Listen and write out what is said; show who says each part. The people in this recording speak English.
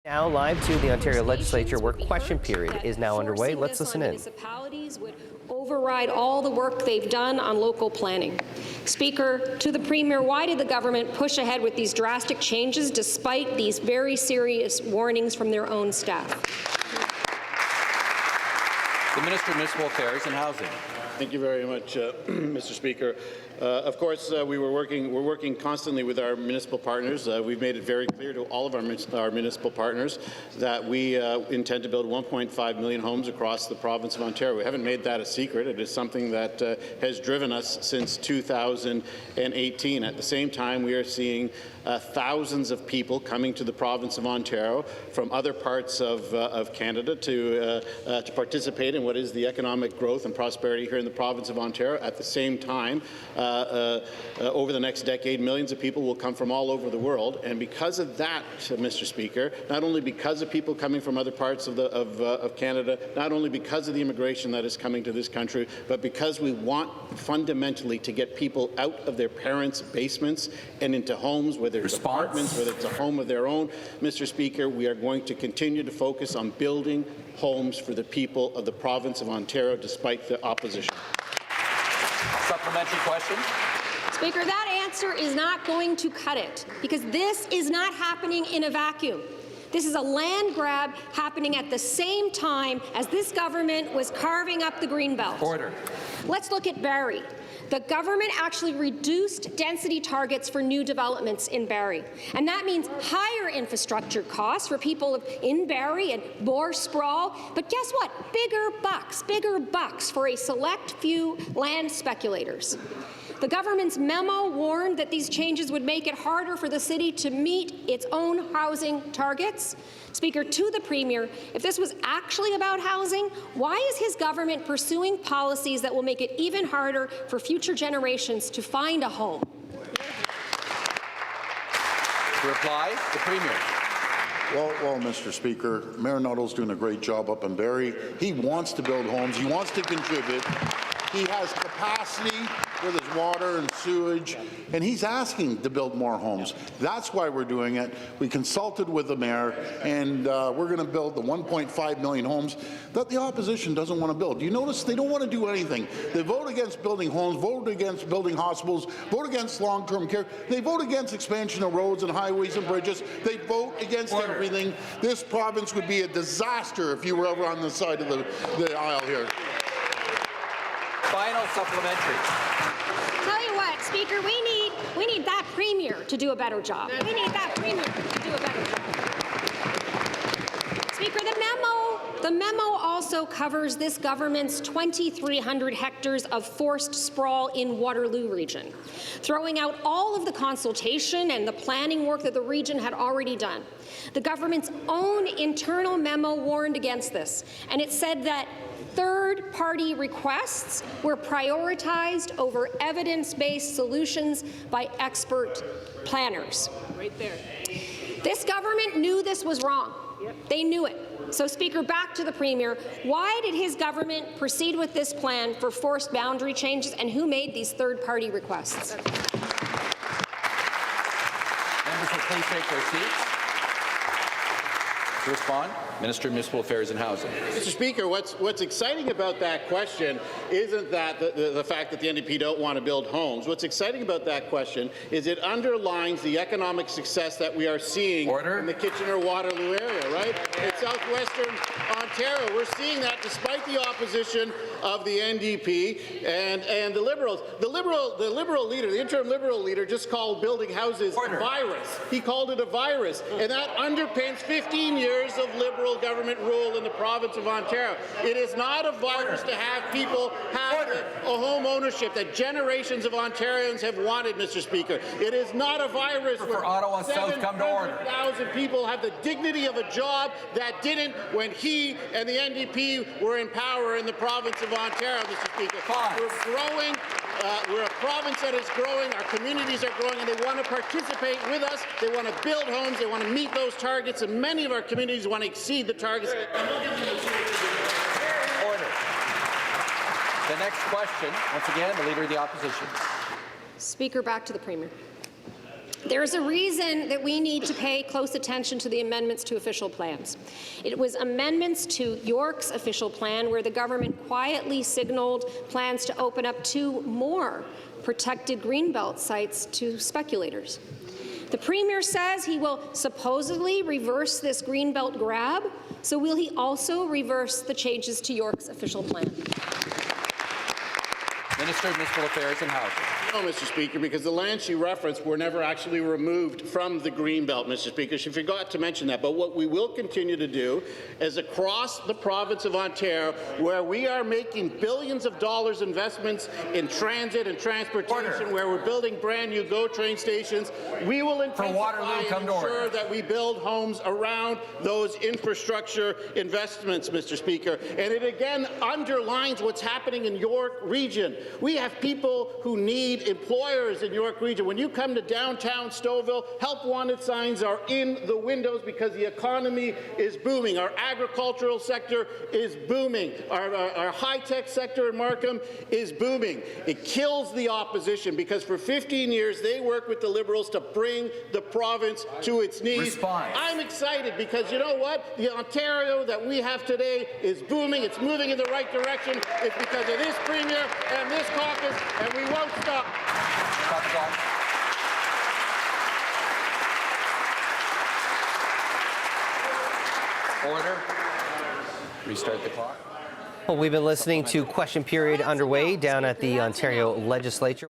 Speaker 1: Now live to the Ontario Legislature, where question period is now underway. Let's listen in.
Speaker 2: Municipalities would override all the work they've done on local planning. Speaker, to the Premier, why did the government push ahead with these drastic changes despite these very serious warnings from their own staff?
Speaker 3: The Minister of Municipal Affairs and Housing.
Speaker 4: Thank you very much, Mr. Speaker. Of course, we're working constantly with our municipal partners. We've made it very clear to all of our municipal partners that we intend to build 1.5 million homes across the province of Ontario. We haven't made that a secret. It is something that has driven us since 2018. At the same time, we are seeing thousands of people coming to the province of Ontario from other parts of Canada to participate in what is the economic growth and prosperity here in the province of Ontario. At the same time, over the next decade, millions of people will come from all over the world, and because of that, Mr. Speaker, not only because of people coming from other parts of Canada, not only because of the immigration that is coming to this country, but because we want fundamentally to get people out of their parents' basements and into homes, whether it's apartments, whether it's a home of their own. Mr. Speaker, we are going to continue to focus on building homes for the people of the province of Ontario, despite the opposition.
Speaker 3: Supplementary question.
Speaker 2: Speaker, that answer is not going to cut it, because this is not happening in a vacuum. This is a land grab happening at the same time as this government was carving up the Greenbelt.
Speaker 3: Order.
Speaker 2: Let's look at Barrie. The government actually reduced density targets for new developments in Barrie, and that means higher infrastructure costs for people in Barrie and more sprawl. But guess what? Bigger bucks for a select few land speculators. The government's memo warned that these changes would make it harder for the city to meet its own housing targets. Speaker, to the Premier, if this was actually about housing, why is his government pursuing policies that will make it even harder for future generations to find a home?
Speaker 3: To reply, the Premier.
Speaker 5: Well, Mr. Speaker, Mayor Nuttall's doing a great job up in Barrie. He wants to build homes. He wants to contribute. He has capacity with his water and sewage, and he's asking to build more homes. That's why we're doing it. We consulted with the mayor, and we're going to build the 1.5 million homes that the opposition doesn't want to build. Do you notice they don't want to do anything? They vote against building homes, vote against building hospitals, vote against long-term care. They vote against expansion of roads and highways and bridges. They vote against everything. This province would be a disaster if you were ever on the side of the aisle here.
Speaker 3: Final supplementary.
Speaker 2: Tell you what, Speaker, we need that Premier to do a better job. We need that Premier to do a better job. Speaker, the memo also covers this government's 2,300 hectares of forced sprawl in Waterloo region, throwing out all of the consultation and the planning work that the region had already done. The government's own internal memo warned against this, and it said that third-party requests were prioritized over evidence-based solutions by expert planners. Right there. This government knew this was wrong. Yep. They knew it. So, Speaker, back to the Premier. Why did his government proceed with this plan for forced boundary changes, and who made these third-party requests?
Speaker 3: Members will please take their seats. To respond, Minister of Municipal Affairs and Housing.
Speaker 4: Mr. Speaker, what's exciting about that question isn't that the fact that the NDP don't want to build homes. What's exciting about that question is it underlines the economic success that we are seeing in the Kitchener-Waterloo area, right? In southwestern Ontario, we're seeing that despite the opposition of the NDP and the Liberals. The Liberal leader, the interim Liberal leader, just called building houses a virus. He called it a virus, and that underpins 15 years of Liberal government rule in the province of Ontario. It is not a virus to have people have a home ownership that generations of Ontarians have wanted, Mr. Speaker. It is not a virus where
Speaker 3: Ottawa South come to order.
Speaker 4: 700,000 people have the dignity of a job that didn't when he and the NDP were in power in the province of Ontario, Mr. Speaker. We're growing. We're a province that is growing, our communities are growing, and they want to participate with us. They want to build homes, they want to meet those targets, and many of our communities want to exceed the targets.
Speaker 3: Order. The next question, once again, the Leader of the Opposition.
Speaker 2: Speaker, back to the Premier. There's a reason that we need to pay close attention to the amendments to official plans. It was amendments to York's official plan where the government quietly signaled plans to open up 2 more protected greenbelt sites to speculators. The Premier says he will supposedly reverse this greenbelt grab, so will he also reverse the changes to York's official plan?
Speaker 3: Minister of Municipal Affairs and Housing.
Speaker 4: No, Mr. Speaker, because the lands she referenced were never actually removed from the Greenbelt, Mr. Speaker. She forgot to mention that. But what we will continue to do is across the province of Ontario, where we are making billions of dollars investments in transit and transportation, where we're building brand new GO train stations, we will intensify and ensure that we build homes around those infrastructure investments, Mr. Speaker. And it again underlines what's happening in York Region. We have people who need employers in York Region. When you come to downtown Stouffville, help wanted signs are in the windows because the economy is booming. Our agricultural sector is booming. Our high-tech sector in Markham is booming. It kills the opposition because for 15 years they worked with the Liberals to bring the province to its knees. I'm excited because you know what? The Ontario that we have today is booming. It's moving in the right direction. It's because of this Premier and this caucus, and we won't stop.
Speaker 3: Stop the clock. Order. Restart the clock.
Speaker 1: Well, we've been listening to question period underway down at the Ontario Legislature.